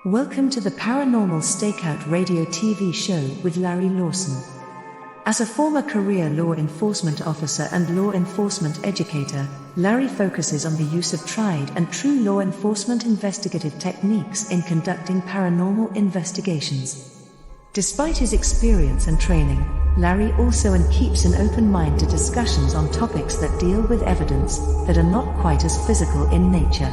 Welcome to the Paranormal Stakeout radio TV show with Larry Lawson. As a former career law enforcement officer and law enforcement educator, Larry focuses on the use of tried and true law enforcement investigative techniques in conducting paranormal investigations. Despite his experience and training, Larry also keeps an open mind to discussions on topics that deal with evidence that are not quite as physical in nature.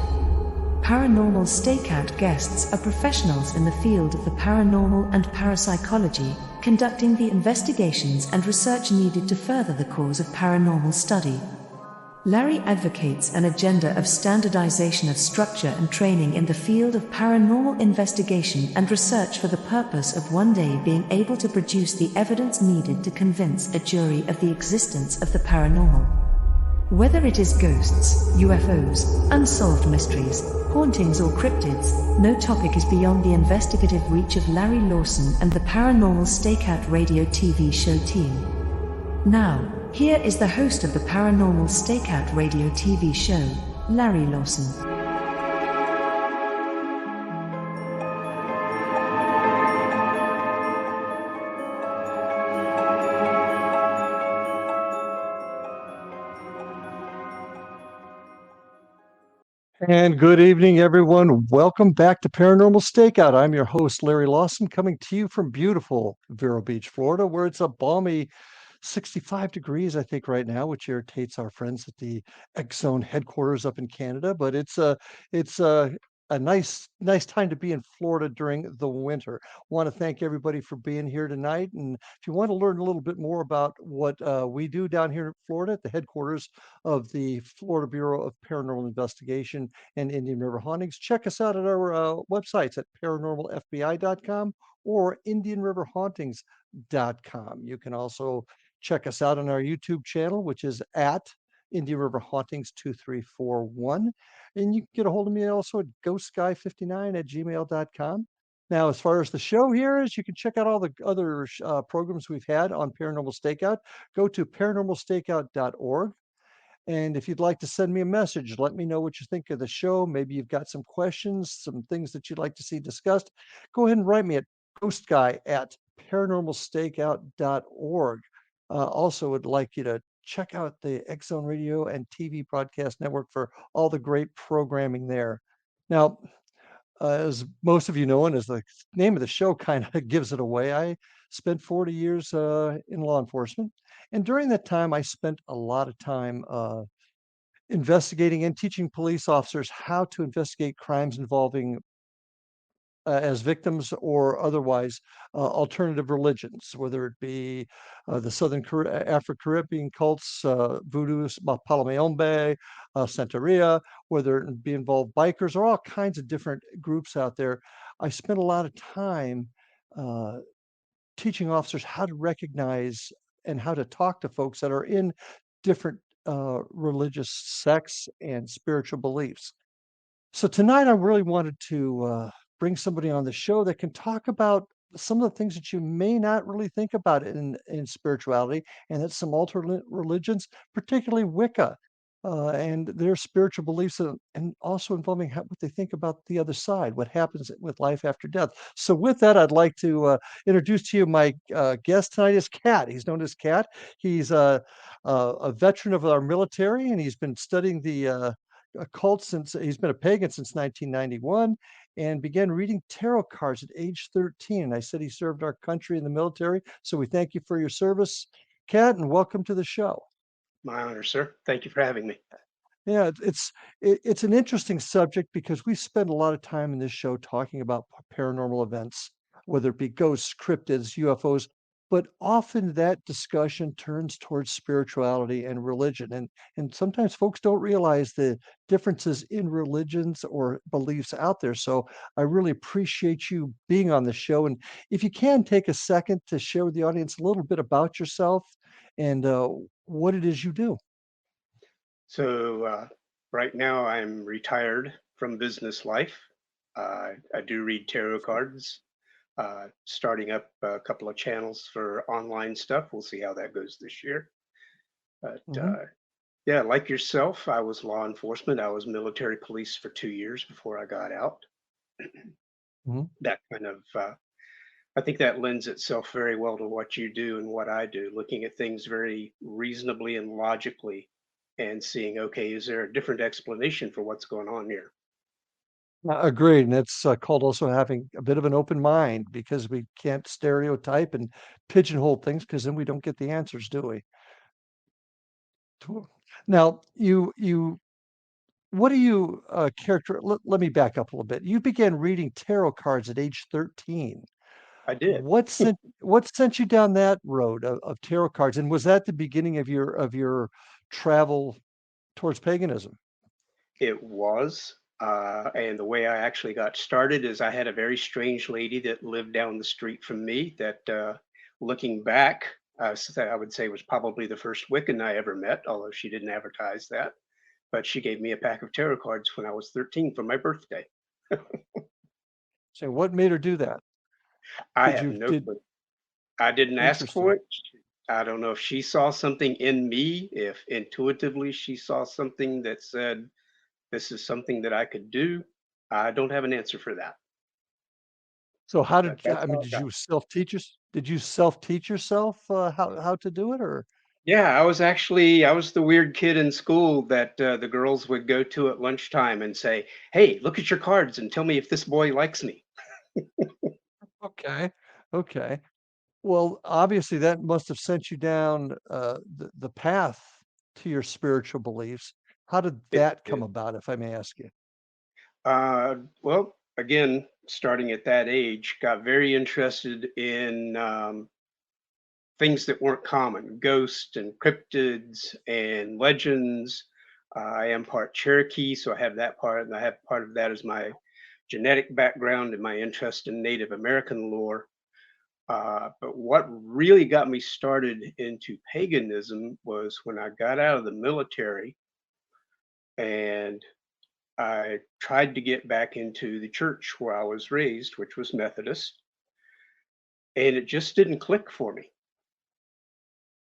Paranormal Stakeout guests are professionals in the field of the paranormal and parapsychology, conducting the investigations and research needed to further the cause of paranormal study. Larry advocates an agenda of standardization of structure and training in the field of paranormal investigation and research for the purpose of one day being able to produce the evidence needed to convince a jury of the existence of the paranormal. Whether it is ghosts, UFOs, unsolved mysteries, hauntings or cryptids, no topic is beyond the investigative reach of Larry Lawson and the Paranormal Stakeout radio TV show team. Now, here is the host of the Paranormal Stakeout radio TV show, Larry Lawson. And good evening, everyone. Welcome back to Paranormal Stakeout. I'm your host, Larry Lawson, coming to you from beautiful Vero Beach, Florida, where it's a balmy 65 degrees, I think, right now, which irritates our friends at the X Zone headquarters up in Canada. But it's a nice time to be in Florida during the winter. Want to thank everybody for being here tonight. And if you want to learn a little bit more about what we do down here in Florida at the headquarters of the Florida Bureau of Paranormal Investigation and Indian River Hauntings, check us out at our websites at paranormalfbi.com or indianriverhauntings.com. You can also check us out on our YouTube channel, which is at Indian River Hauntings 2341. And you can get a hold of me also at ghostguy59@gmail.com. Now, as far as the show here is, you can check out all the other programs we've had on Paranormal Stakeout. Go to paranormalstakeout.org. And if you'd like to send me a message, let me know what you think of the show. Maybe you've got some questions, some things that you'd like to see discussed. Go ahead and write me at ghostguy@paranormalstakeout.org. Also, would like you to check out the X Zone Radio and TV Broadcast Network for all the great programming there. Now, as most of you know, and as the name of the show kind of gives it away, I spent 40 years in law enforcement. And during that time, I spent a lot of time investigating and teaching police officers how to investigate crimes involving as victims or otherwise alternative religions, whether it be the Southern Afro-Caribbean cults, voodoo, Palomayombe, Santeria, whether it be involved bikers or all kinds of different groups out there. I spent a lot of time teaching officers how to recognize and how to talk to folks that are in different religious sects and spiritual beliefs. So tonight I really wanted to bring somebody on the show that can talk about some of the things that you may not really think about in spirituality, and that's some alternate religions, particularly Wicca, and their spiritual beliefs, and also involving what they think about the other side, what happens with life after death. So with that, I'd like to introduce to you my guest tonight is Cat. He's known as Cat. He's a veteran of our military, and he's been studying the occult since he's been a pagan since 1991 and began reading tarot cards at age 13. I said he served our country in the military, so we thank you for your service, Kat, and welcome to the show. My honor, sir. Thank you for having me. Yeah, it's an interesting subject because we spend a lot of time in this show talking about paranormal events, whether it be ghosts, cryptids, UFOs, but often that discussion turns towards spirituality and religion. And sometimes folks don't realize the differences in religions or beliefs out there. So I really appreciate you being on the show. And if you can take a second to share with the audience a little bit about yourself and what it is you do. So right now I'm retired from business life. I do read tarot cards, starting up a couple of channels for online stuff. We'll see how that goes this year. But yeah, like yourself, I was law enforcement. I was military police for 2 years before I got out. Mhm. That kind of, I think that lends itself very well to what you do and what I do, looking at things very reasonably and logically and seeing, okay, is there a different explanation for what's going on here? Agreed, and it's, called also having a bit of an open mind because we can't stereotype and pigeonhole things because then we don't get the answers, do we? To Now, you what do you, let me back up a little bit. You began reading tarot cards at age 13. I did. What sent you down that road of tarot cards, and was that the beginning of your travel towards paganism? It was. And the way I actually got started is I had a very strange lady that lived down the street from me that, looking back, I would say was probably the first Wiccan I ever met, although she didn't advertise that. But she gave me a pack of tarot cards when I was 13 for my birthday. So what made her do that? I Did have you no did clue. I didn't ask for Interesting. it. I don't know if she saw something in me, if intuitively she saw something that said, this is something that I could do. I don't have an answer for that, So how but did you that's I mean, how it got. did you self-teach yourself, how to do it, or Yeah, I was the weird kid in school that the girls would go to at lunchtime and say, "Hey, look at your cards and tell me if this boy likes me." Okay, okay. Well, obviously, that must have sent you down, the path to your spiritual beliefs. How did It that come did. about, if I may ask you? Well, again, starting at that age, got very interested in things that weren't common, ghosts and cryptids and legends. I am part Cherokee, so I have that part, and I have part of that as my genetic background and my interest in Native American lore. But what really got me started into paganism was when I got out of the military and I tried to get back into the church where I was raised, which was Methodist, and it just didn't click for me.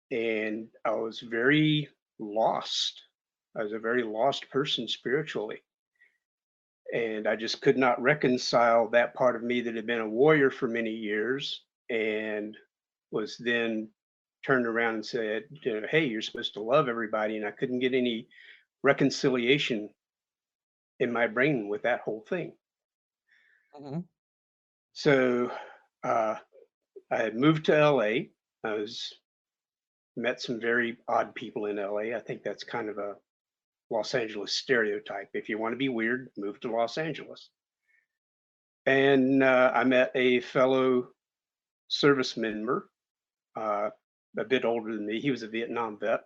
And I was very lost. I was a very lost person spiritually. And I just could not reconcile that part of me that had been a warrior for many years and was then turned around and said, you know, hey, you're supposed to love everybody. And I couldn't get any reconciliation in my brain with that whole thing. Mhm. So uh, I had moved to LA. I was met some very odd people in LA. I think that's kind of a Los Angeles stereotype. If you want to be weird, move to Los Angeles. And I met a fellow service member, uh, a bit older than me. He was a Vietnam vet,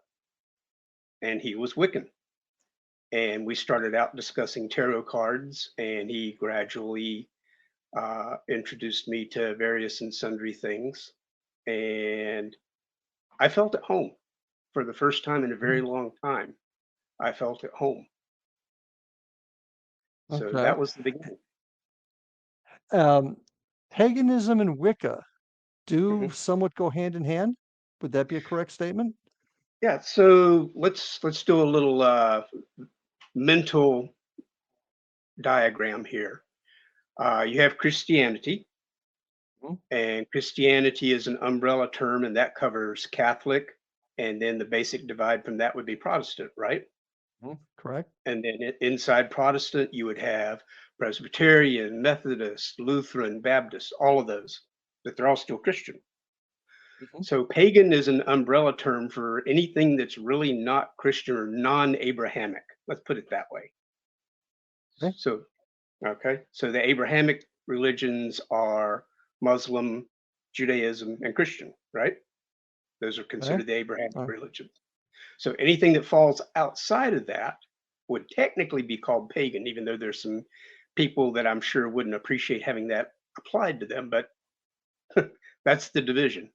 and he was Wiccan. And we started out discussing tarot cards, and he gradually introduced me to various and sundry things. And I felt at home for the first time in a very Mhm. long time. I felt at home. So Okay. that was the beginning. Um, Paganism and Wicca do Mhm. somewhat go hand in hand? Would that be a correct statement? Yeah, so let's do a little mental diagram here. You have Christianity, Mhm, and Christianity is an umbrella term, and that covers Catholic, and then the basic divide from that would be Protestant, right? mhm, correct. And then inside Protestant, you would have Presbyterian, Methodist, Lutheran, Baptist, all of those, but they're all still Christian. Mhm, So pagan is an umbrella term for anything that's really not Christian or non-Abrahamic. Let's put it that way. okay, So, okay. So the Abrahamic religions are Muslim, Judaism, and Christian, right? Those are okay, considered the Abrahamic uh, religions. So anything that falls outside of that would technically be called pagan, even though there's some people that I'm sure wouldn't appreciate having that applied to them, but that's the division.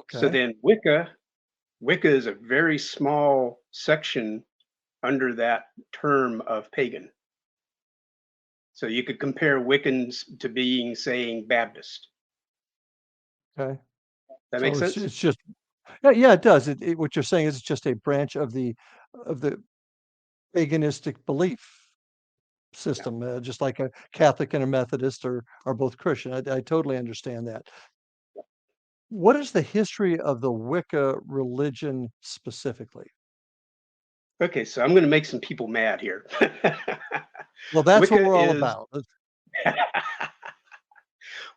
So okay, then Wicca is a very small section under that term of pagan. So you could compare Wiccans to being saying Baptist. okay. That makes So sense? it's just yeah, yeah, it does. What you're saying is it's just a branch of the paganistic belief. system, just like a Catholic and a Methodist are both Christian. I totally understand that. What is the history of the Wicca religion specifically? Okay, so I'm going to make some people mad here. Well, that's what Wicca we're all is about.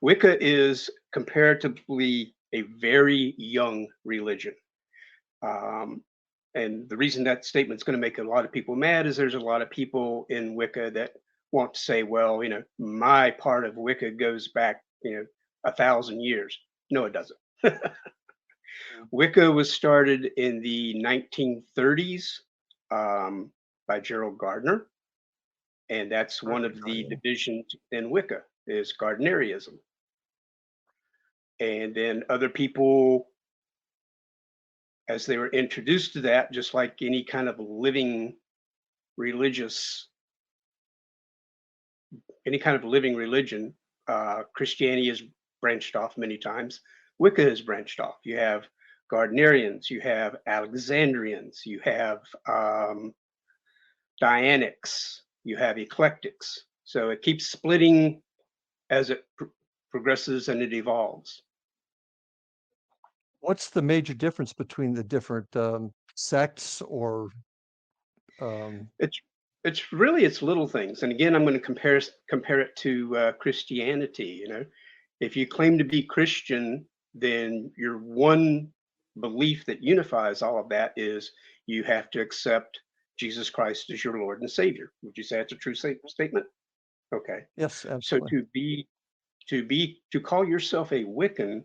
Wicca is comparatively a very young religion. Um, and the reason that statement's going to make a lot of people mad is there's a lot of people in Wicca that want to say, well, my part of Wicca goes back, 1,000 years. No, it doesn't. Wicca was started in the 1930s by Gerald Gardner, and that's one of the divisions in Wicca is Gardnerianism. And then other people, as they were introduced to that, just like any kind of living religious, any kind of living religion, Christianity has branched off many times. Wicca has branched off. You have Gardnerians, you have Alexandrians, you have Dianics, you have eclectics. So it keeps splitting as it progresses and it evolves. What's the major difference between the different sects or It's really it's little things. And again, I'm going to compare it to Christianity. If you claim to be Christian, then your one belief that unifies all of that is you have to accept Jesus Christ as your Lord and Savior. Would you say that's a true statement? Okay. Yes, So absolutely. to call yourself a Wiccan,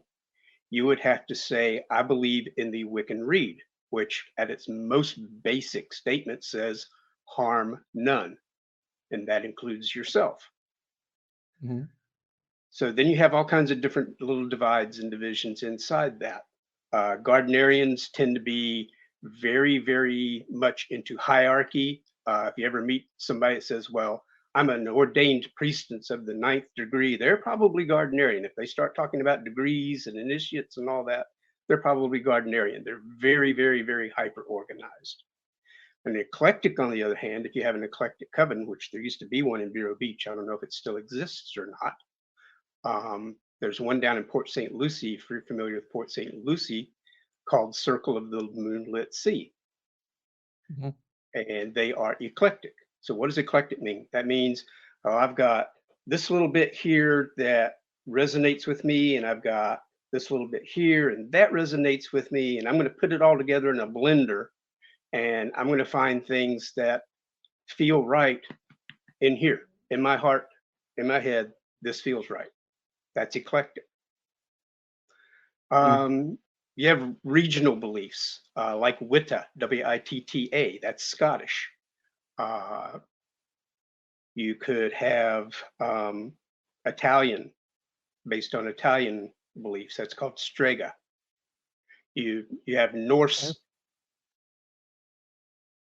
you would have to say, I believe in the Wiccan Rede, which at its most basic statement says harm none, and that includes yourself. Mm-hmm. So then you have all kinds of different little divides and divisions inside that. Gardnerians tend to be very, very much into hierarchy. If you ever meet somebody that says, well, I'm an ordained priestess of the 9th degree, they're probably Gardnerian. If they start talking about degrees and initiates and all that, they're probably Gardnerian. They're very, very, very hyper organized. An eclectic, on the other hand, if you have an eclectic coven, which there used to be one in Vero Beach, I don't know if it still exists or not. There's one down in Port St. Lucie, if you're familiar with Port St. Lucie, called Circle of the Moonlit Sea. Mm-hmm. And they are eclectic. So what does eclectic mean? That means I've got this little bit here that resonates with me, and I've got this little bit here, and that resonates with me, and I'm going to put it all together in a blender, and I'm going to find things that feel right in here, in my heart, in my head. This feels right. That's eclectic. You have regional beliefs like Witta, W-I-T-T-A, that's Scottish. You could have Italian, based on Italian beliefs, that's called Strega. You have Norse.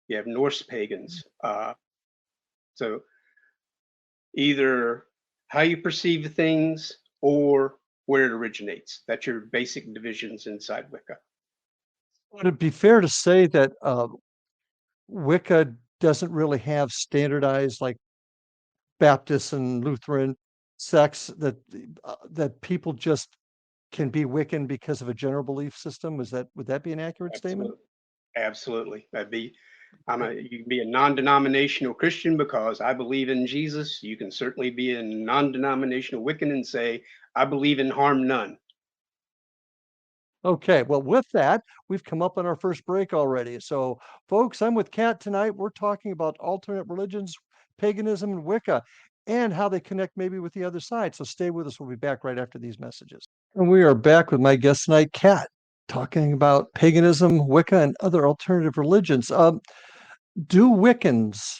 You have Norse pagans. So either how you perceive things or where it originates. That's your basic divisions inside Wicca. Would it be fair to say that Wicca doesn't really have standardized like Baptist and Lutheran sects that people just can be Wiccan because of a general belief system? Would that be an accurate statement? Absolutely. You can be a non-denominational Christian because I believe in Jesus. You can certainly be a non-denominational Wiccan and say, I believe in harm none. Okay, well, with that, we've come up on our first break already. So, folks, I'm with Kat tonight. We're talking about alternate religions, paganism, and Wicca, and how they connect maybe with the other side. So stay with us. We'll be back right after these messages. And we are back with my guest tonight, Kat, talking about paganism, Wicca, and other alternative religions. Do Wiccans,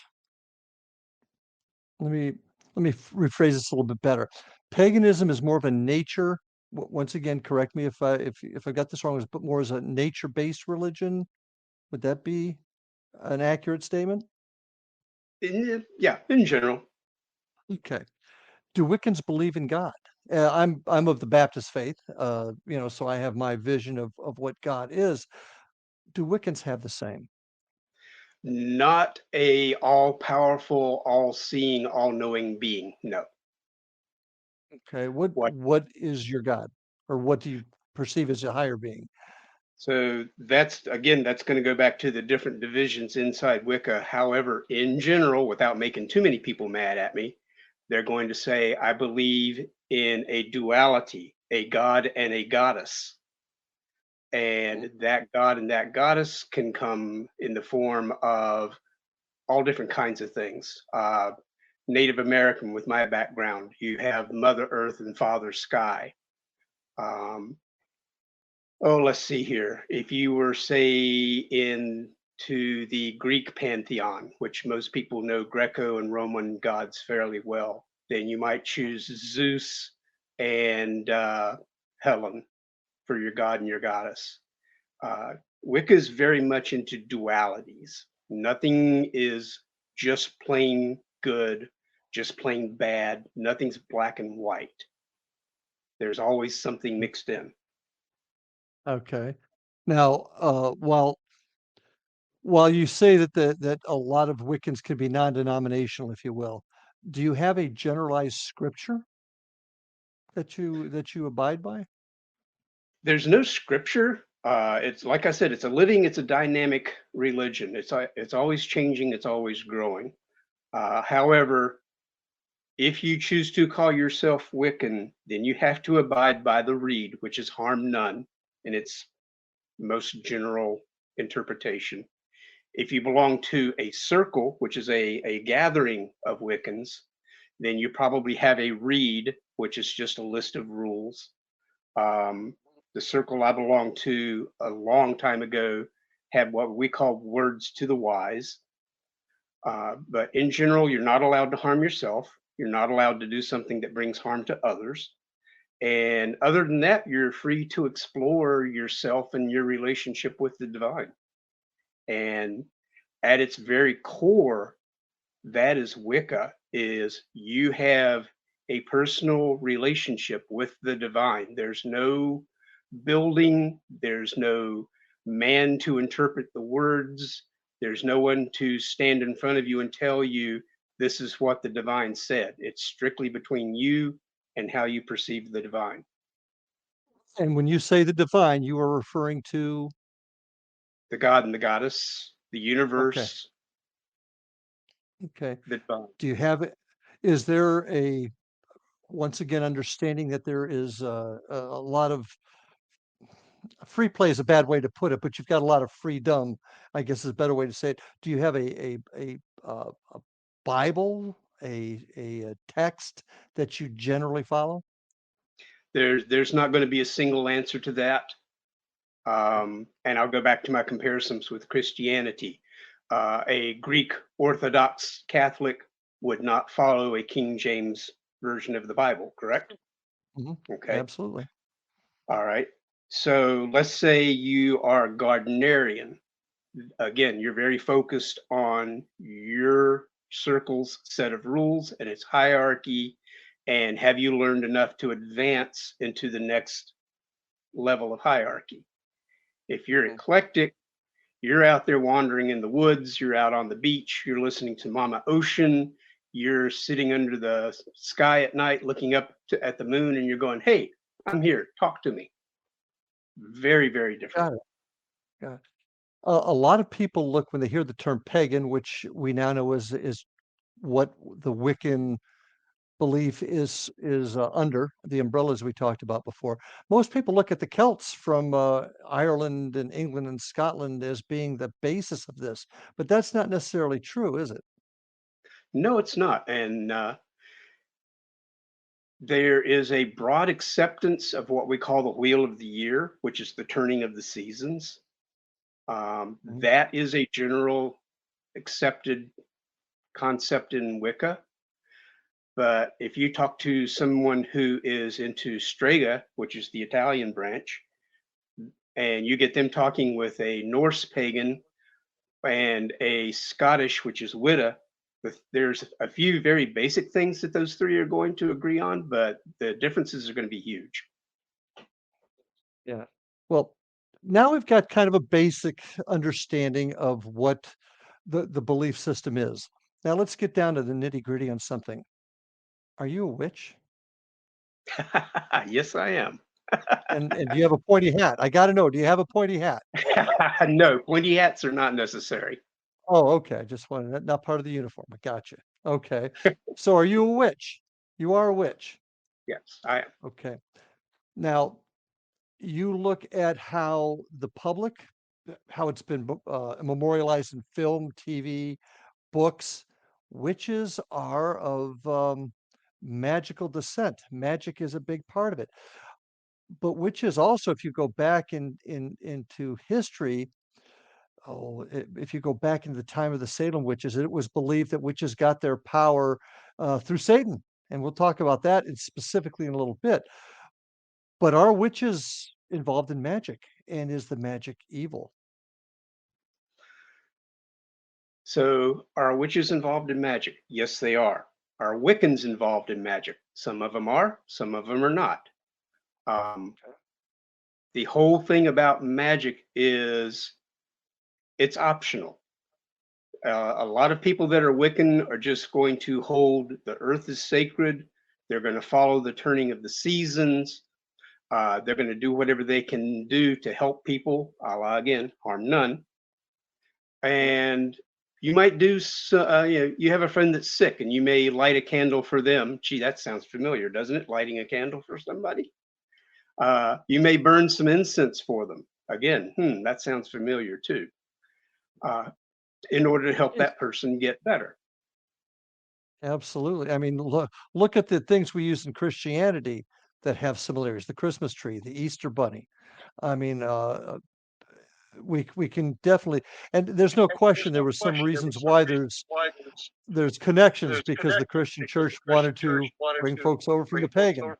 let me rephrase this a little bit better. Paganism is more of a nature. Once again, correct me if I got this wrong. But more as a nature-based religion. Would that be an accurate statement? Yeah, in general. Okay. Do Wiccans believe in God? I'm of the Baptist faith, so I have my vision of what God is. Do Wiccans have the same? Not a all-powerful, all-seeing, all-knowing being. No. Okay, What what is your God, or what do you perceive as a higher being? So that's again, that's going to go back to the different divisions inside Wicca. However, in general, without making too many people mad at me, they're going to say, I believe in a duality, a god and a goddess. And that god and that goddess can come in the form of all different kinds of things. Native American, with my background, you have Mother Earth and Father Sky. Um, Oh, let's see here. If you were, say, into the Greek pantheon, which most people know Greco and Roman gods fairly well, then you might choose Zeus and Helen for your god and your goddess. Wicca is very much into dualities. Nothing is just plain good, just plain bad. Nothing's black and white. There's always something mixed in. Okay. Now, while you say that that a lot of Wiccans can be non-denominational, if you will, do you have a generalized scripture that you abide by? There's no scripture. It's like I said, it's a dynamic religion. It's always changing. It's always growing. However, if you choose to call yourself Wiccan, then you have to abide by the Rede, which is harm none in its most general interpretation. If you belong to a circle, which is a gathering of Wiccans, then you probably have a Rede, which is just a list of rules. Um, the circle I belonged to a long time ago had what we call words to the wise. But in general, you're not allowed to harm yourself. You're not allowed to do something that brings harm to others. And other than that, you're free to explore yourself and your relationship with the divine. And at its very core, that is Wicca, is you have a personal relationship with the divine. There's no building, there's no man to interpret the words, there's no one to stand in front of you and tell you this is what the divine said. It's strictly between you and how you perceive the divine, And when you say the divine, you are referring to, the god and the goddess, the okay, universe, okay. the divine. Do you have it? Is there a, once again, understanding that there is a lot of free play is a bad way to put it, but you've got a lot of freedom, I guess is a better way to say it. Do you have a Bible, a text that you generally follow? There's not going to be a single answer to that. And I'll go back to my comparisons with Christianity. A Greek Orthodox Catholic would not follow a King James version of the Bible, correct? Mhm. Okay. Absolutely. All right. So let's say you are a Gardnerian. Again, you're very focused on your circle's set of rules and its hierarchy. And have you learned enough to advance into the next level of hierarchy? If you're Mm. eclectic, you're out there wandering in the woods, you're out on the beach, you're listening to Mama Ocean, you're sitting under the sky at night looking up at the moon, and you're going, hey, I'm here, talk to me. Very, very different. Got it. Got it. A lot of people look when they hear the term pagan, which we now know is what the Wiccan belief is under the umbrellas we talked about before. Most people look at the Celts from Ireland and England and Scotland as being the basis of this, but that's not necessarily true, is it? No, it's not. And there is a broad acceptance of what we call the wheel of the year, which is the turning of the seasons. Mhm. That is a general accepted concept in Wicca. But if you talk to someone who is into Strega, which is the Italian branch, and you get them talking with a Norse pagan and a Scottish, which is Wicca, there's a few very basic things that those three are going to agree on, but the differences are going to be huge. Yeah. Well, now we've got kind of a basic understanding of what the belief system is. Now let's get down to the nitty-gritty on something. Are you a witch? Yes, I am. And do you have a pointy hat? I got to know, do you have a pointy hat? No, pointy hats are not necessary. Oh, okay. Just wanted not part of the uniform. I got you. Okay. So are you a witch? You are a witch. Yes, I am. Okay. Now, you look at how the public, how it's been memorialized in film, TV, books. Witches are of magical descent. Magic is a big part of it. But witches also, if you go back into history, if you go back into the time of the Salem witches, it was believed that witches got their power through Satan. And we'll talk about that specifically in a little bit. But are witches involved in magic? And is the magic evil? So, are witches involved in magic? Yes, they are. Are Wiccans involved in magic? Some of them are, some of them are not. The whole thing about magic is it's optional. A lot of people that are Wiccan are just going to hold the earth is sacred. They're going to follow the turning of the seasons. They're going to do whatever they can do to help people, a la again, harm none. And you might do, you have a friend that's sick and you may light a candle for them. Gee, that sounds familiar, doesn't it? Lighting a candle for somebody. You may burn some incense for them. Again, that sounds familiar too. In order to help that person get better. Absolutely. I mean, look at the things we use in Christianity that have similarities. The Christmas tree, the Easter bunny. I mean, we can definitely, and there's no question there were some reasons why there's connections because the Christian church wanted to bring folks over from the pagan.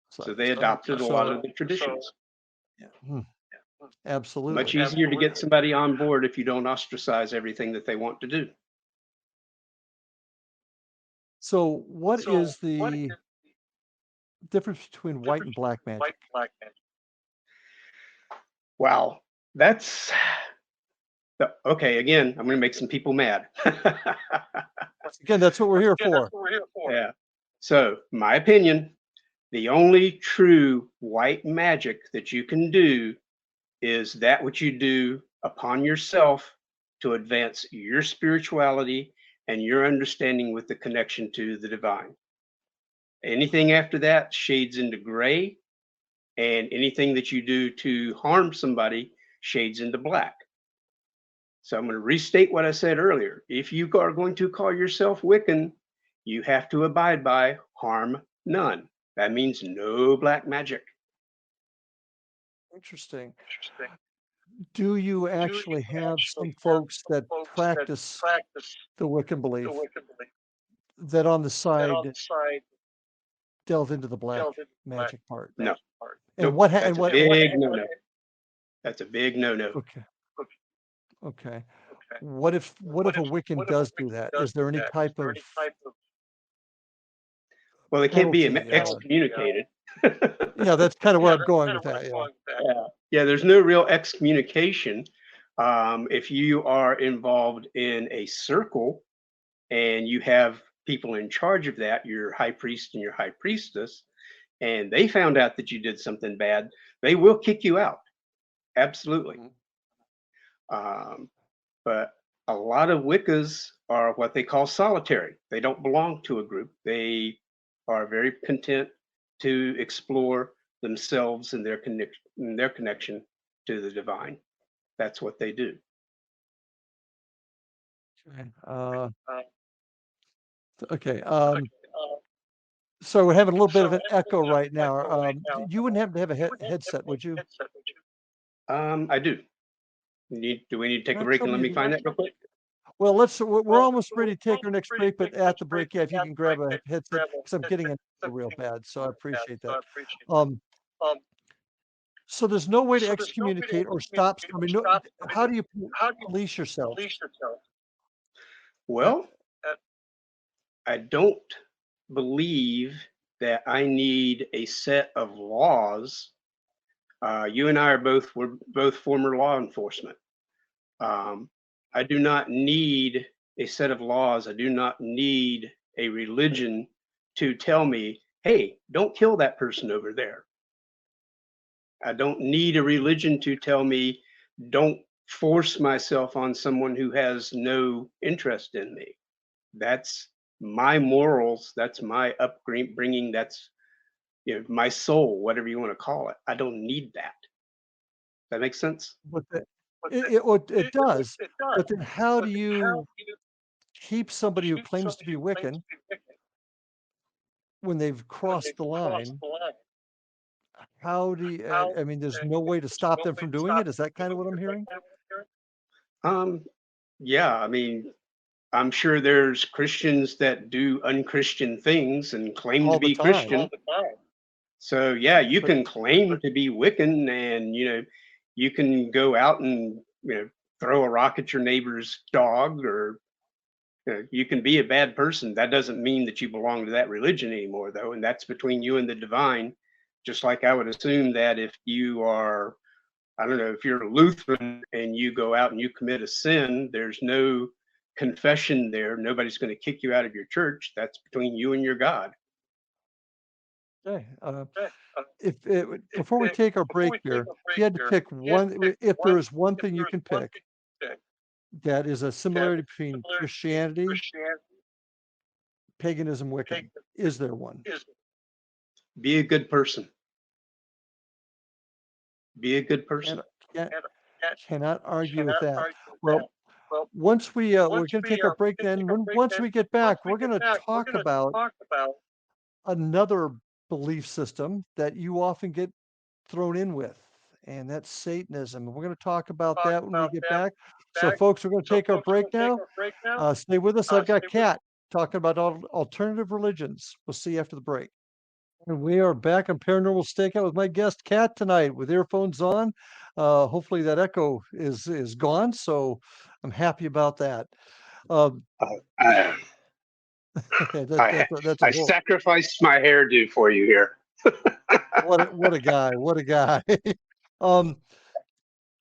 So they adopted a lot of the traditions. Yeah. Absolutely. Much easier to get somebody on board if you don't ostracize everything that they want to do. So what is the difference between white and black magic? Wow, that's okay. Again, I'm going to make some people mad. Again, that's what we're here for. Yeah. So, my opinion, the only true white magic that you can do is that which you do upon yourself to advance your spirituality and your understanding with the connection to the divine. Anything after that shades into gray, and anything that you do to harm somebody shades into black. So I'm going to restate what I said earlier. If you are going to call yourself Wiccan, you have to abide by harm none. That means no black magic. Interesting. Do you actually have some folks that practice the Wiccan belief that on the side delve into the black magic part? No. And nope. That's a big no-no. That's a big no-no. Okay. What if a Wiccan does do that? Is there any type of well, they can't be excommunicated. Yeah, that's kind of where I'm going with that. Yeah, there's no real excommunication. If you are involved in a circle and you have people in charge of that, your high priest and your high priestess, and they found out that you did something bad, they will kick you out. Absolutely. But a lot of Wiccas are what they call solitary. They don't belong to a group. They are very content to explore themselves and their connection to the divine. That's what they do. Okay. So we're having a little bit of an echo right now. You wouldn't have to have a headset, would you? I do. Do we need to take a break and let me find that real quick? Well, we're almost ready to take our next break, but at the break, yeah, if you can grab a headset, because I'm getting it real bad, so I appreciate that. So there's no way to excommunicate or stop somebody. No, how do you police yourself? Well, I don't believe that I need a set of laws. You and I we're both former law enforcement. I do not need a set of laws. I do not need a religion to tell me, hey, don't kill that person over there. I don't need a religion to tell me, don't force myself on someone who has no interest in me. That's my morals. That's my upbringing. That's, you know, my soul, whatever you want to call it. I don't need that. That makes sense? But the, But it does. it does. But then how do But then how you do you keep somebody who keep claims to somebody be who claims Wiccan to be Wiccan when they've when crossed they've the crossed line? the line? How do you, How, I mean, there's and no way to there's stop no them way from to doing stop it? Is that kind of what I'm it. Is that hearing? kind of what you're Yeah, I mean, I'm sure there's Christians that do unchristian things and claim to All the be time. Christian. the time? So yeah, you But can claim to be Wiccan, and you can go out and throw a rock at your neighbor's dog, or you can be a bad person. That doesn't mean that you belong to that religion anymore, though, and that's between you and the divine. Just like I would assume that if you are, I don't know, if you're a Lutheran and you go out and you commit a sin, there's no confession there. Nobody's going to kick you out of your church. That's between you and your God. okay, Okay. before we take our Before break we take here, a if break you had to here, pick you had to one, pick if one, there is one if thing you there is can one pick thing to pick that is a that similarity is between similar to Christianity, Christianity, paganism, Wiccan, paganism, is there one? is Be a good person. Be a good Can't, person. can't, and that cannot argue with cannot that. argue with Well, that. Well, once we're once going to we take our break can take then. a break, Once then we get once back, we we're get going to back, we're talk going to about talk about another belief system that you often get thrown in with, and that's Satanism. We're going to talk about that when we get that back. So, back. folks, we're going to So, take our folks, we're break going to take now. our break now. Stay with us. I've got Stay with Kat talking about alternative religions. We'll see you after the break. And we are back on Paranormal Stakeout with my guest Kat tonight with earphones on. Hopefully that echo is gone, so I'm happy about that. Um, I, I, that's a I whole sacrificed my hairdo for you here. what a guy, what a guy. um,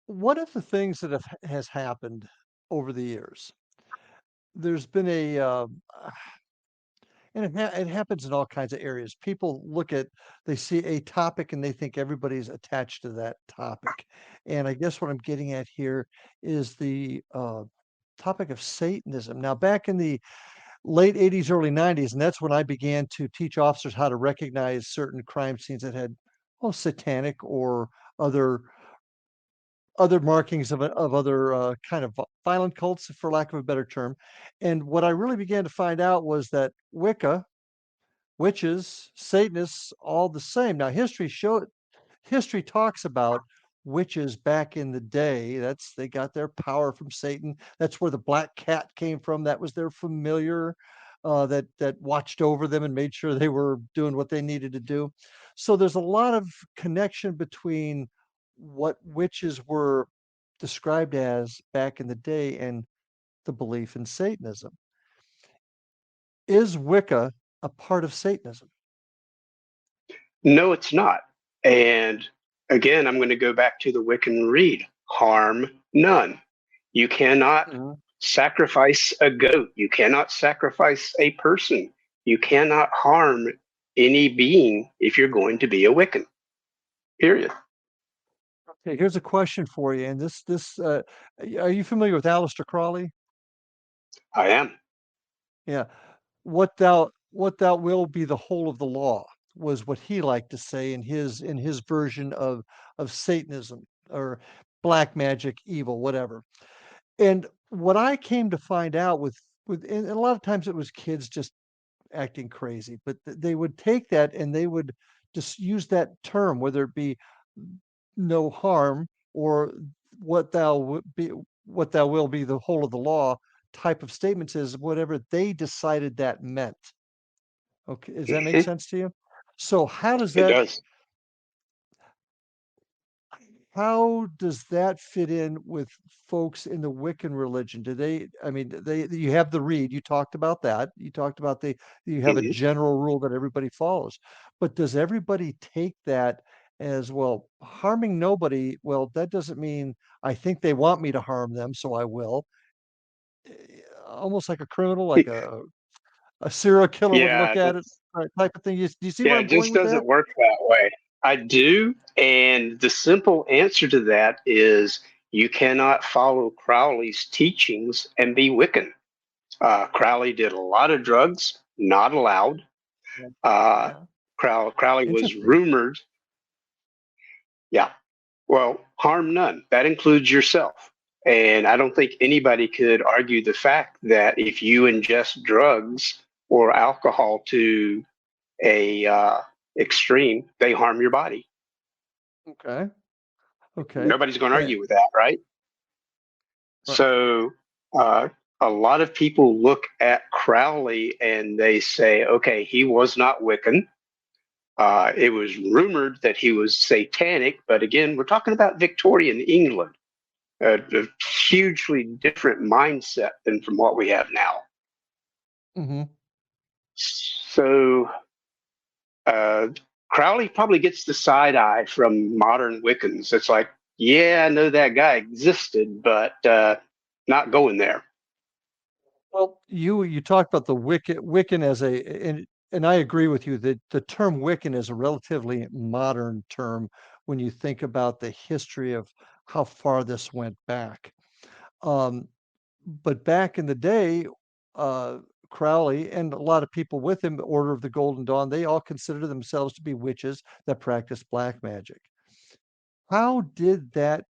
one of the things that has happened over the years, there's been and it happens in all kinds of areas. People they see a topic and they think everybody's attached to that topic. And I guess what I'm getting at here is the topic of Satanism. Now, back in the late 80s, early 90s, and that's when I began to teach officers how to recognize certain crime scenes that had, satanic or other other markings of other kind of violent cults, for lack of a better term. And what I really began to find out was that Wicca, witches, Satanists, all the same. Now, history talks about witches back in the day. They got their power from Satan. That's where the black cat came from. That was their familiar that watched over them and made sure they were doing what they needed to do. So there's a lot of connection between what witches were described as back in the day and the belief in Satanism. Is Wicca a part of Satanism? No, it's not. And again, I'm going to go back to the Wiccan Read: harm none. You cannot Mhm. sacrifice a goat. You cannot sacrifice a person. You cannot harm any being if you're going to be a Wiccan. Period. Okay, here's a question for you. And are you familiar with Aleister Crowley? I am. Yeah. What thou will be the whole of the law was what he liked to say in his version of Satanism or black magic, evil, whatever. And what I came to find out and a lot of times it was kids just acting crazy, but they would take that and they would just use that term, whether it be no harm or what thou be what thou will be the whole of the law type of statements is whatever they decided that meant. Okay, does that make Mhm. sense to you? So It does. how does that fit in with folks in the Wiccan religion? I mean, you have the read, you talked about that. You talked about you have a Mhm. general rule that everybody follows. But does everybody take that as, well, harming nobody? Well, that doesn't mean I think they want me to harm them, so I will. almost like a criminal, like a serial killer would Yeah, look at it, type of thing. Do you see where yeah, I'm it going just with that? doesn't work that way. I do, and the simple answer to that is you cannot follow Crowley's teachings and be Wiccan. Crowley did a lot of drugs, not allowed. Yeah. Uh, Yeah. Crowley was Interesting. rumored, yeah, well, harm none. That includes yourself. And I don't think anybody could argue the fact that if you ingest drugs or alcohol to a extreme, they harm your body. Okay. Okay. Nobody's going to And, argue with that, right? right. So uh, a lot of people look at Crowley and they say, okay, he was not Wiccan. It was rumored that he was satanic, but again, we're talking about Victorian England, a hugely different mindset than from what we have now. Mm-hmm. So uh, Crowley probably gets the side eye from modern Wiccans. It's like, yeah, I know that guy existed, but not going there. Well, you talked about the Wiccan as and I agree with you that the term Wiccan is a relatively modern term when you think about the history of how far this went back. Um, but back in the day, uh, Crowley and a lot of people with him, Order of the Golden Dawn, they all considered themselves to be witches that practiced black magic. How did that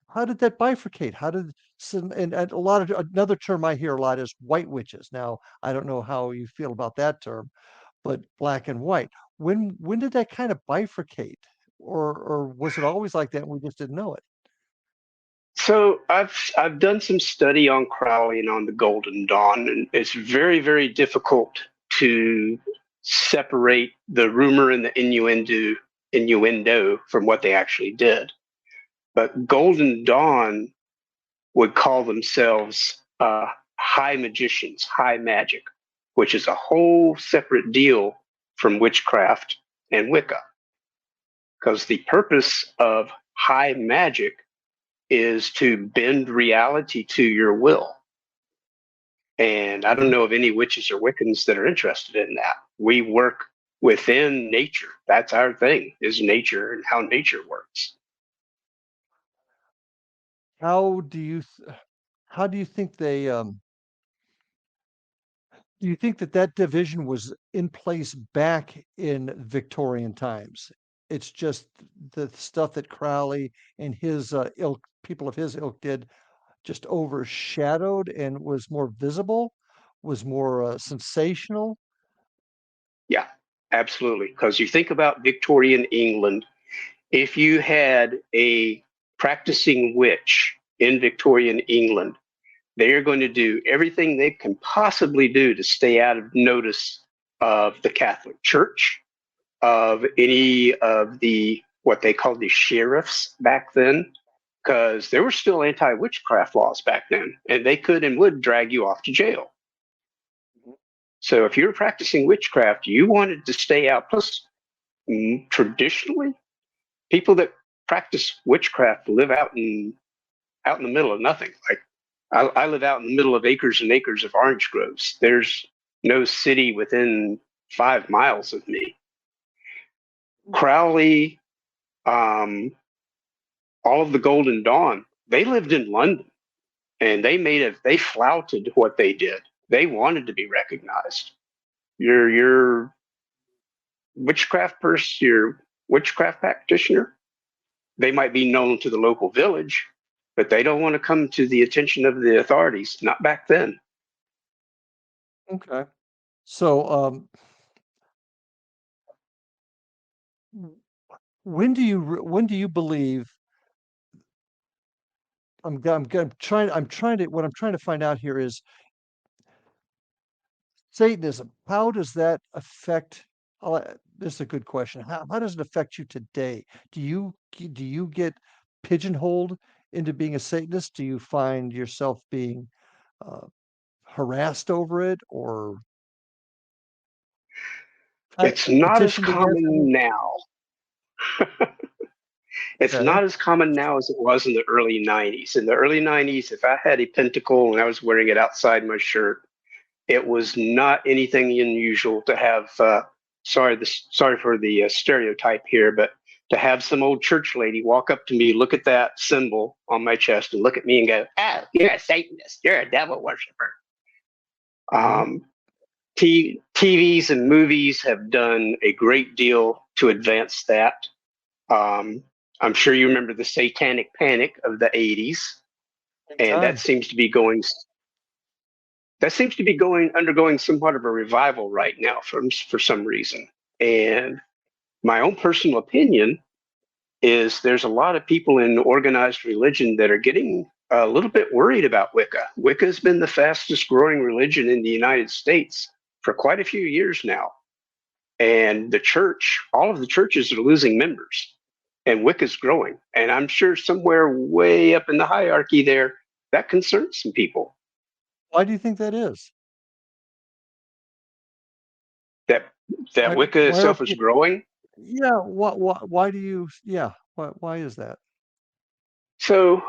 how did that bifurcate? How did some and a lot of another term I hear a lot is white witches. Now, I don't know how you feel about that term, but black and white. When did that kind of bifurcate? Or was it always like that and we just didn't know it? So I've done some study on Crowley and on the Golden Dawn, and it's very difficult to separate the rumor and the innuendo from what they actually did. But Golden Dawn would call themselves high magicians, high magic, which is a whole separate deal from witchcraft and Wicca, because the purpose of high magic is to bend reality to your will. And I don't Mhm. know of any witches or Wiccans that are interested in that. We work within nature. That's our thing, is nature and how nature works. How do you how do you think they do you think that that division was in place back in Victorian times? It's just the stuff that Crowley and his ilk, people of his ilk did just overshadowed and was more visible, was more sensational. Yeah, absolutely. Because you think about Victorian England, if you had a practicing witch in Victorian England, they are going to do everything they can possibly do to stay out of notice of the Catholic Church, of any of the what they called the sheriffs back then, because there were still anti-witchcraft laws back then, and they could and would drag you off to jail. So if you were practicing witchcraft, you wanted to stay out. Plus, traditionally, people that practice witchcraft live out in the middle of nothing. Like I live out in the middle of acres and acres of orange groves. There's no city within 5 miles of me. Crowley, um, all of the Golden Dawn, they lived in London and they flouted what they did. They wanted to be recognized. Your witchcraft person, your witchcraft practitioner, they might be known to the local village, but they don't want to come to the attention of the authorities. Not back then. Okay. So, when do you believe I'm trying to what I'm trying to find out here is Satanism. How does that affect? This is a good question. How does it affect you today? Do you get pigeonholed into being a Satanist? Do you find yourself being uh, harassed over it or It's not as petitioned against it? common now. It's Okay. not as common now as it was in the early 90s. In the early 90s, if I had a pentacle and I was wearing it outside my shirt, it was not anything unusual to have, sorry for the stereotype here, but to have some old church lady walk up to me, look at that symbol on my chest, and look at me and go, "Oh, you're a Satanist. You're a devil worshiper." Um, TVs and movies have done a great deal to advance that. I'm sure you remember the Satanic Panic of the 80s, and Time. that seems to be undergoing somewhat of a revival right now for some reason. And my own personal opinion is there's a lot of people in organized religion that are getting a little bit worried about Wicca. Wicca has been the fastest growing religion in the United States for quite a few years now. And the church, all of the churches are losing members, and Wicca's growing. And I'm sure somewhere way up in the hierarchy there, that concerns some people. Why do you think that is? That Why, Wicca why are itself is people, growing. yeah, why do you, yeah, why is that? So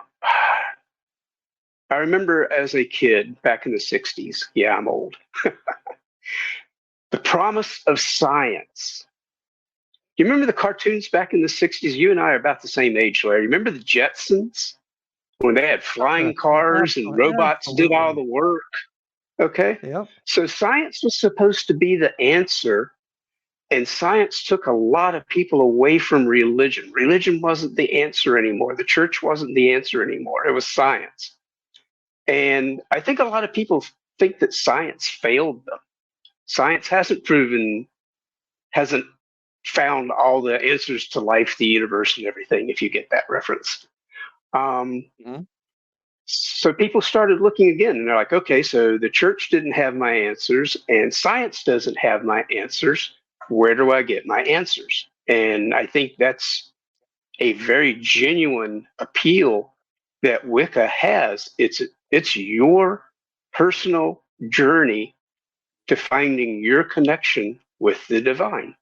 I remember as a kid back in the 60s, yeah, I'm old, the promise of science. You remember the cartoons back in the 60s? You and I are about the same age, Larry. Remember the Jetsons when they had flying cars and robots did all the work? Okay. Yep. So science was supposed to be the answer, and science took a lot of people away from religion. Religion wasn't the answer anymore. The church wasn't the answer anymore. It was science. And I think a lot of people think that science failed them. Science hasn't found all the answers to life, the universe, and everything, if you get that reference. So people started looking again, and they're like, okay, so the church didn't have my answers, and science doesn't have my answers. Where do I get my answers? And I think that's a very genuine appeal that Wicca has. It's your personal journey to finding your connection with the divine.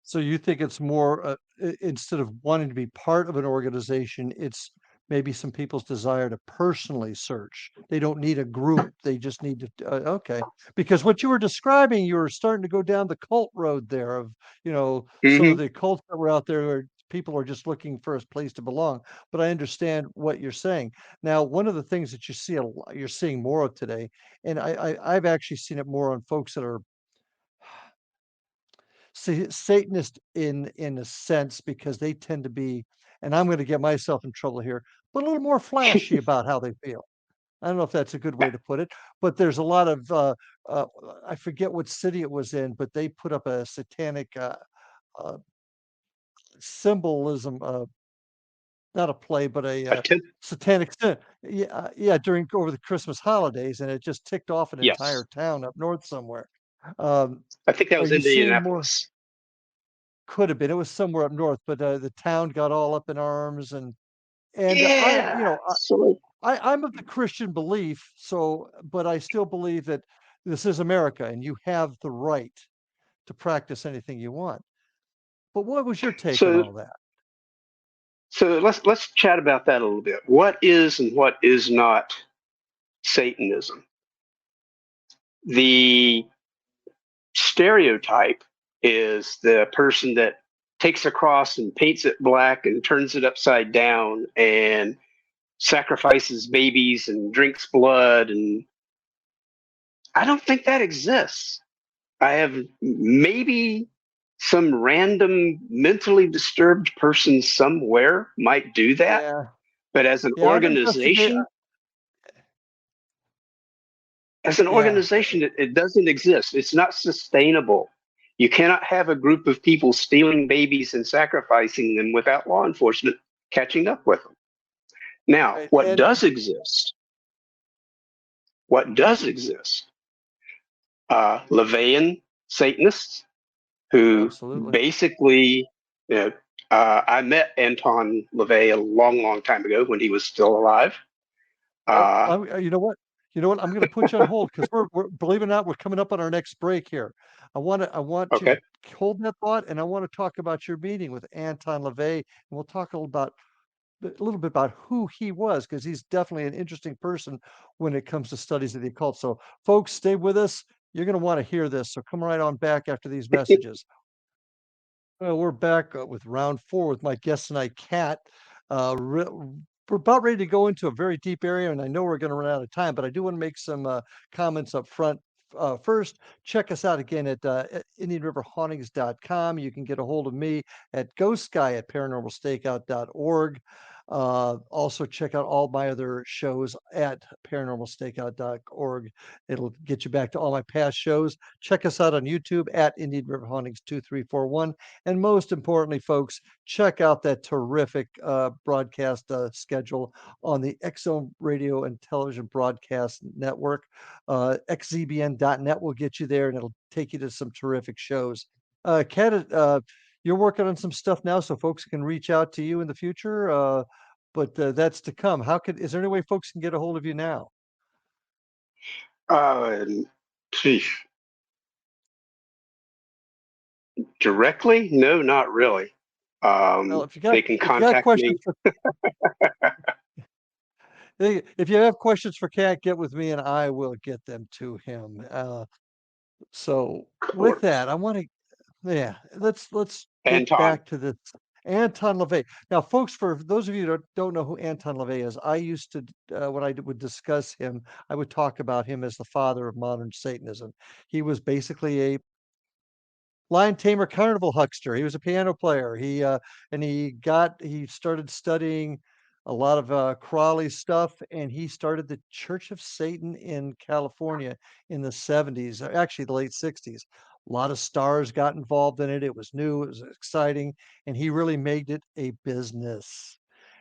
So you think it's more, instead of wanting to be part of an organization, it's maybe some people's desire to personally search. They don't need a group. They just need to, okay. Because what you were describing, you were starting to go down the cult road there of, some of the cults that were out there where people are just looking for a place to belong. But I understand what you're saying. Now, one of the things that you're seeing more of today, and I've actually seen it more on folks that are Satanist in a sense because they tend to be, and I'm going to get myself in trouble here, but a little more flashy about how they feel. I don't know if that's a good way to put it, but there's a lot of uh, I forget what city it was in, but they put up a satanic uh, symbolism, not a play, but a satanic yeah, during over the Christmas holidays, and it just ticked off an Yes, entire town up north somewhere. Um, I think that are was you seeing more? Indianapolis. Could have been. It was somewhere up north, but, the town got all up in arms and I'm, Yeah. So I'm of the Christian belief, so but I still believe that this is America and you have the right to practice anything you want. But what was your take on so all that? so let's chat about that a little bit. What is and what is not Satanism? The stereotype is the person that takes a cross and paints it black and turns it upside down and sacrifices babies and drinks blood. And I don't think that exists. I have maybe some random mentally disturbed person somewhere might do that, Yeah. but as an Yeah, I've investigated organization, yeah. it doesn't exist. It's not sustainable. You cannot have a group of people stealing babies and sacrificing them without law enforcement catching up with them. Now, Right, what and does exist? What does exist? Levian Satanists who absolutely. basically, you know, I met Anton LaVey a long, long time ago when he was still alive. Yep. Uh, You know what? You know what? I'm going to put you on hold because we're believe it or not, we're coming up on our next break here. I want you Okay. to hold that thought, and I want to talk about your meeting with Anton LaVey, and we'll talk a little bit about who he was because he's definitely an interesting person when it comes to studies of the occult. So, folks, stay with us. You're going to want to hear this. So, come right on back after these messages. Well, we're back with round four with my guest tonight, Kat. We're about ready to go into a very deep area, and I know we're going to run out of time, but I do want to make some comments up front. First, check us out again at IndianRiverHauntings.com. You can get a hold of me at ghostguy@paranormalstakeout.org. Also, check out all my other shows at paranormalstakeout.org. It'll get you back to all my past shows. Check us out on YouTube at Indian River Hauntings 2341. And most importantly, folks, check out that terrific broadcast schedule on the X-Zone Radio and Television Broadcast Network. XZBN.net will get you there, and it'll take you to some terrific shows. Kat, you're working on some stuff now, so folks can reach out to you in the future. But that's to come. Is there any way folks can get a hold of you now? Uh, Geez. Directly? No, not really. Well, They can if you got contact me. questions for if you have questions for Kat, get with me and I will get them to him. So Of with course. that, I want to, yeah, let's get Anton. back to this Anton LaVey. Now, folks, for those of you that don't know who Anton LaVey is, I used to, when I would discuss him, I would talk about him as the father of modern Satanism. He was basically a lion tamer carnival huckster. He was a piano player. He started studying a lot of Crowley stuff, and he started the Church of Satan in California in the 70s, actually the late 60s. A lot of stars got involved in it. It was new, it was exciting, and he really made it a business.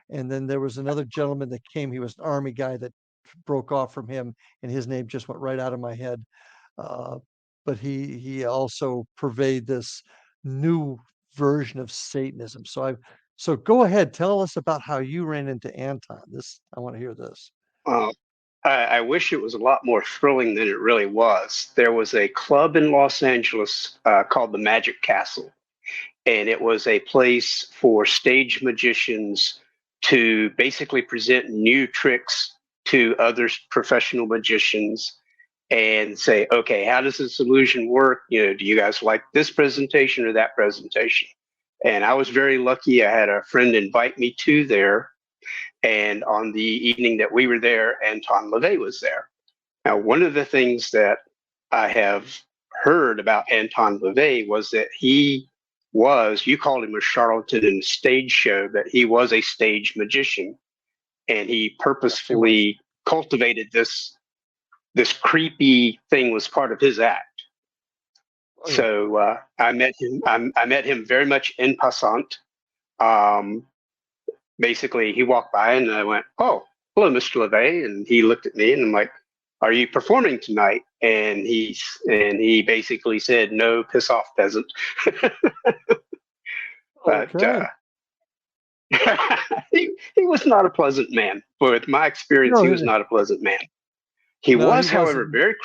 And then there was another gentleman that came. He was an army guy that broke off from him, and his name just went right out of my head. Uh, but he also pervade this new version of Satanism. So go ahead, tell us about how you ran into Anton. I want to hear this. Uh, I wish it was a lot more thrilling than it really was. There was a club in Los Angeles called the Magic Castle, and it was a place for stage magicians to basically present new tricks to other professional magicians and say, okay, how does this illusion work? Do you guys like this presentation or that presentation? And I was very lucky. I had a friend invite me to there. And on the evening that we were there, Anton LaVey was there. Now, one of the things that I have heard about Anton LaVey was that you called him a charlatan in a stage show, but he was a stage magician. And he Yes, he was. purposefully cultivated this creepy thing was part of his act. Oh yeah. So I met him. I met him very much en passant. Um, Basically, he walked by and I went, "Oh, hello, Mr. LaVey," and he looked at me and I'm like, "Are you performing tonight?" And he basically said, "No, piss off, peasant." But Okay. he was not a pleasant man. With my experience, No, he was not a pleasant man. He no, he was, however, wasn't. very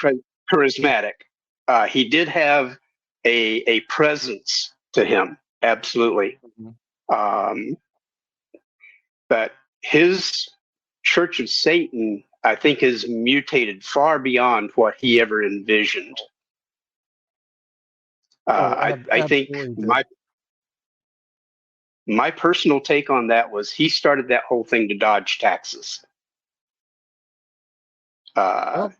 charismatic. He did have a presence to him, absolutely. Mhm. Um, but his Church of Satan, I think, has mutated far beyond what he ever envisioned. Oh, I think absolutely did. my personal take on that was he started that whole thing to dodge taxes. Uh, Well,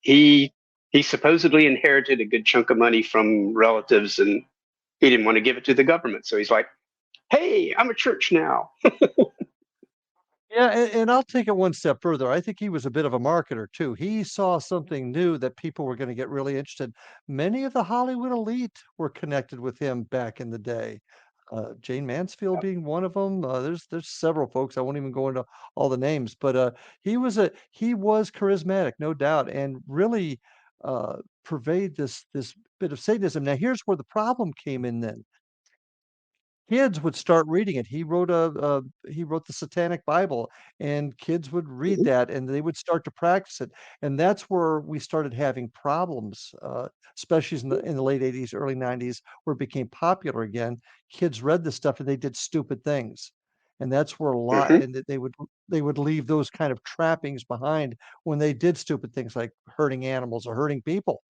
he he supposedly inherited a good chunk of money from relatives, and he didn't want to give it to the government. So he's like, "Hey, I'm a church now." yeah, and I'll take it one step further. I think he was a bit of a marketer too. He saw something new that people were going to get really interested. Many of the Hollywood elite were connected with him back in the day. Jane Mansfield being one of them. There's several folks. I won't even go into all the names, but he was charismatic, no doubt, and really pervade this bit of Satanism. Now, here's where the problem came in. Then kids would start reading it. He wrote the Satanic Bible, and kids would read that, and they would start to practice it. And that's where we started having problems, especially in the late '80s, early '90s, where it became popular again. Kids read this stuff and they did stupid things, and that's where a lot, Hmm. and they would leave those kind of trappings behind when they did stupid things like hurting animals or hurting people.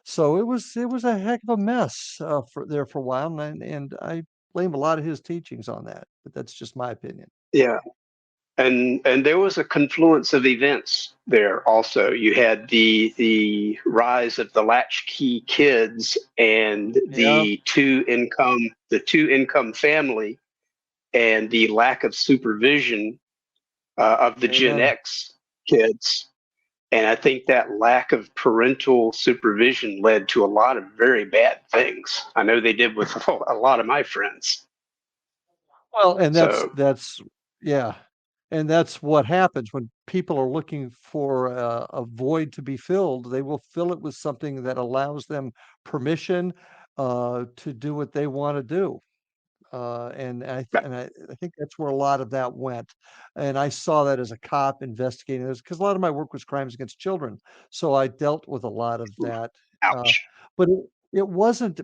So it was a heck of a mess for a while, and I blame a lot of his teachings on that. But that's just my opinion. Yeah. And there was a confluence of events there also. You had the rise of the latchkey kids and Yeah, the two income family and the lack of supervision of the Gen amen. X kids. And I think that lack of parental supervision led to a lot of very bad things. I know they did with a lot of my friends. Well, and So, that's yeah, and that's what happens when people are looking for a void to be filled. They will fill it with something that allows them permission to do what they want to do. And I think that's where a lot of that went, and I saw that as a cop investigating this because a lot of my work was crimes against children, so I dealt with a lot of that. Uh, ouch. but it wasn't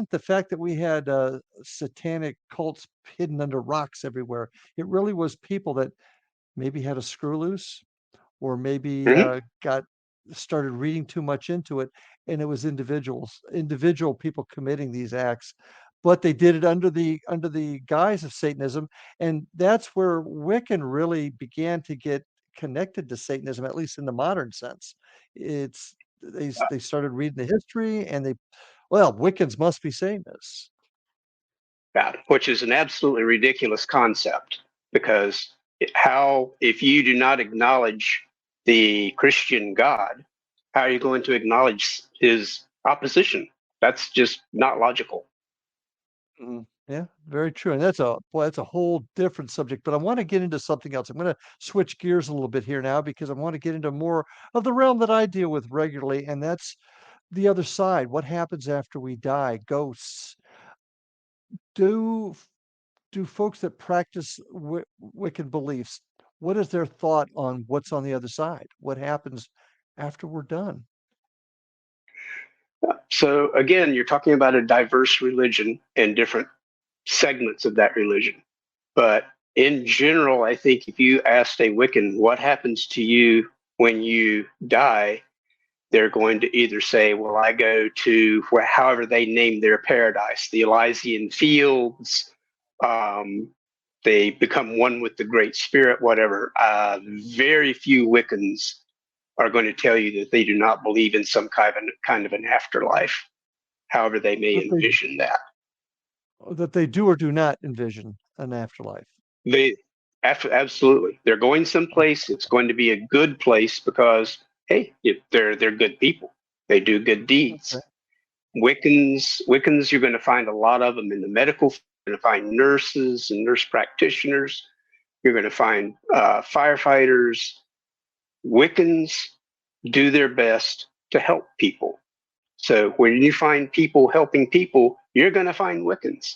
the fact that we had satanic cults hidden under rocks everywhere. It really was people that maybe had a screw loose or maybe Mhm. got started reading too much into it, and it was individual people committing these acts, but they did it under the guise of Satanism, and that's where Wiccan really began to get connected to Satanism, at least in the modern sense. It's they started reading the history, and well, Wiccans must be Satanists. Yeah, which is an absolutely ridiculous concept because how, if you do not acknowledge the Christian God, how are you going to acknowledge his opposition? That's just not logical. Mhm. Yeah, very true. And that's a whole different subject, but I want to get into something else. I'm going to switch gears a little bit here now because I want to get into more of the realm that I deal with regularly, and that's the other side. What happens after we die? Ghosts. Do do folks that practice Wiccan beliefs, what is their thought on what's on the other side? What happens after we're done? So, again, you're talking about a diverse religion and different segments of that religion. But in general, I think if you asked a Wiccan what happens to you when you die, they're going to either say, well, I go to however they name their paradise, the Elysian fields. Um, they become one with the Great Spirit, whatever. Very few Wiccans are going to tell you that they do not believe in some kind of an afterlife, however they may That they envision that. do or do not envision an afterlife. They absolutely, they're going someplace. It's going to be a good place because hey, they're good people. They do good Okay. deeds. Wiccans, you're going to find a lot of them in the medical. You're going to find nurses and nurse practitioners. You're going to find firefighters. Wiccans do their best to help people. So when you find people helping people, you're going to find Wiccans.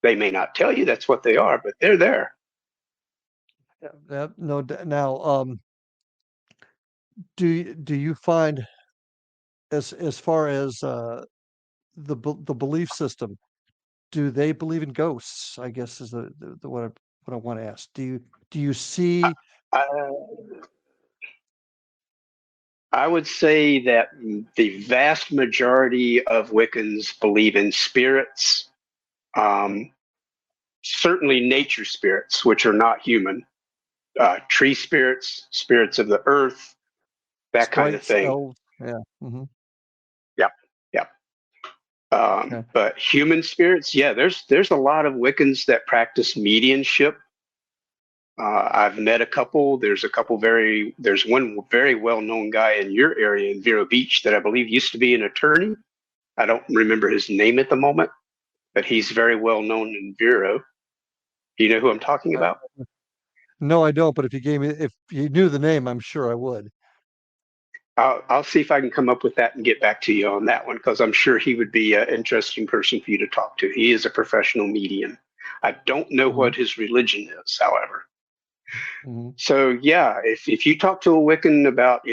They may not tell you that's what they are, but they're there. Yeah, no. Now, do you find as far as the belief system, do they believe in ghosts? I guess is the what I want to ask. Do you see? Uh, I would say that the vast majority of Wiccans believe in spirits, um, certainly nature spirits, which are not human, tree spirits, spirits of the earth, that kind of Sprites, thing. elves, yeah, mhm, Yep, yep. okay, But human spirits, yeah, there's a lot of Wiccans that practice mediumship. I've met a couple. There's one very well known guy in your area in Vero Beach that I believe used to be an attorney. I don't remember his name at the moment, but he's very well known in Vero. Do you know who I'm talking uh, about? no, I don't, but if you knew the name, I'm sure I would. I'll see if I can come up with that and get back to you on that one because I'm sure he would be an interesting person for you to talk to. He is a professional medium. I don't know Mhm. what his religion is, however. Mhm. So yeah, if you talk to a Wiccan about,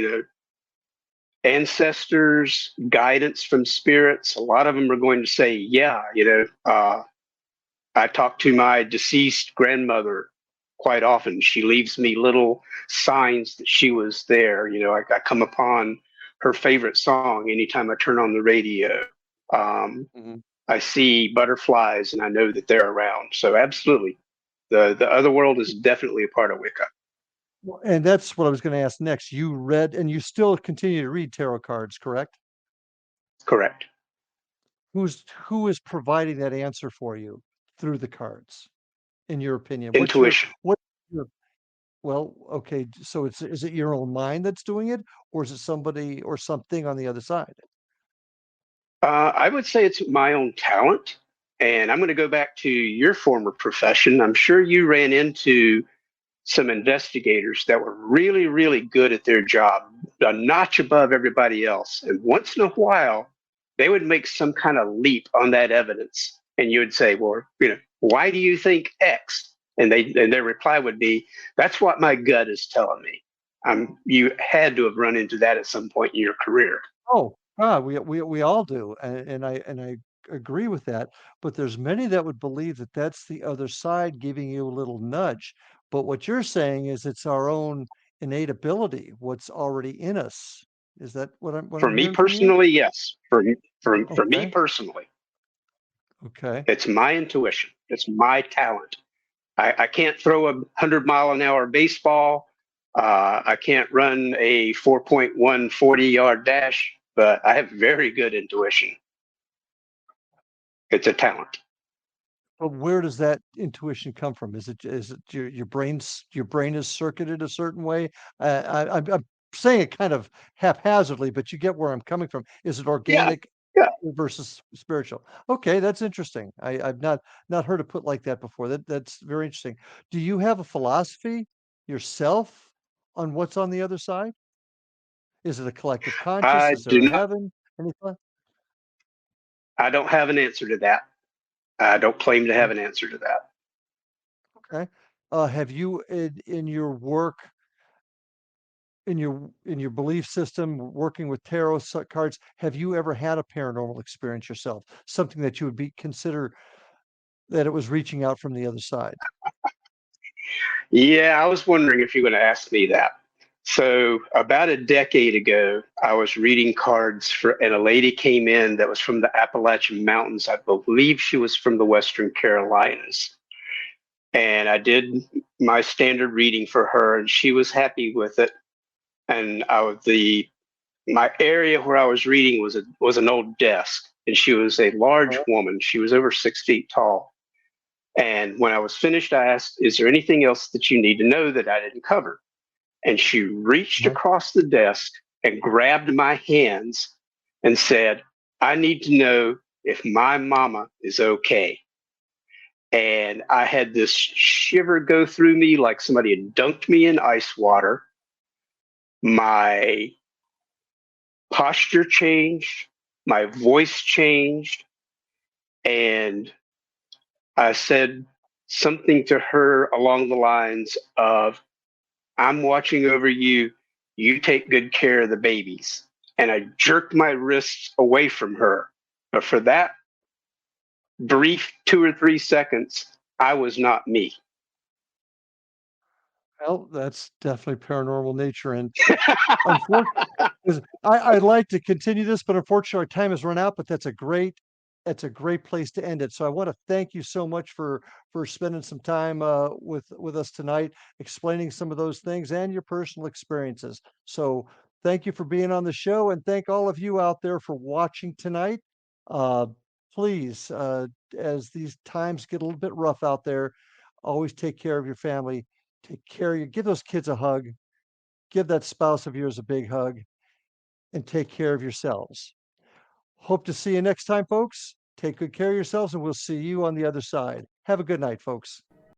ancestors, guidance from spirits, a lot of them are going to say, yeah, I talk to my deceased grandmother quite often. She leaves me little signs that she was there. I come upon her favorite song anytime I turn on the radio. Um, Mhm. I see butterflies and I know that they're around. So absolutely, the other world is definitely a part of Wicca. Well, and that's what I was gonna ask next. You read and you still continue to read tarot cards, correct? Correct. Who is providing that answer for you through the cards, in your opinion? Intuition. What's your well, okay, so is it your own mind that's doing it, or is it somebody or something on the other side? I would say it's my own talent. And I'm going to go back to your former profession. I'm sure you ran into some investigators that were really, really good at their job, a notch above everybody else. And once in a while, they would make some kind of leap on that evidence. And you would say, well, why do you think X? And their reply would be, that's what my gut is telling me. You had to have run into that at some point in your career. Oh, we all do, and I agree with that, but there's many that would believe that that's the other side giving you a little nudge, but what you're saying is it's our own innate ability, what's already in us. Is that what For I'm me hearing from you? personally, yes. For me Okay, personally, okay. it's my intuition. It's my talent. I can't throw a 100-mile-an-hour baseball. I can't run a 4.1 40-yard dash, but I have very good intuition. It's a talent. But where does that intuition come from? Is it your brain is circuited a certain way? I'm saying it kind of haphazardly, but you get where I'm coming from. Is it Yeah, organic yeah. versus spiritual? Okay, that's interesting. I've not heard it put like that before. That's very interesting. Do you have a philosophy yourself on what's on the other side? Is it a collective conscious? I Is there do a not. heaven? Anything? I don't have an answer to that. I don't claim to have an answer to that. Okay. Have you in your work in your belief system, working with cards, have you ever had a paranormal experience yourself? Something that you would be consider that it was reaching out from the other side? Yeah, I was wondering if you're going to ask me that. So, about a decade ago, I was reading cards and a lady came in that was from the Appalachian Mountains. I believe she was from the Western Carolinas. And I did my standard reading for her, and she was happy with it. And my area where I was reading was an old desk, and she was a large Uh-huh. woman. She was over 6 feet tall. And when I was finished, I asked, "Is there anything else that you need to know that I didn't cover?" And she reached Uh-huh. across the desk and grabbed my hands and said, "I need to know if my mama is okay." And I had this shiver go through me like somebody had dunked me in ice water. My posture changed, my voice changed, and I said something to her along the lines of, "I'm watching over you. You take good care of the babies." And I jerked my wrists away from her. But for that brief 2 or 3 seconds, I was not me. Well, that's definitely paranormal nature, and unfortunately, I'd like to continue this, but unfortunately, our time has run out, but that's a great place to end it. So I wanna thank you so much for spending some time, with us tonight, explaining some of those things and your personal experiences. So thank you for being on the show, and thank all of you out there for watching tonight. Uh, please, as these times get a little bit rough out there, always take care of your family, take care of give those kids a hug, give that spouse of yours a big hug, and take care of yourselves. Hope to see you next time, folks. Take good care of yourselves, and we'll see you on the other side. Have a good night, folks.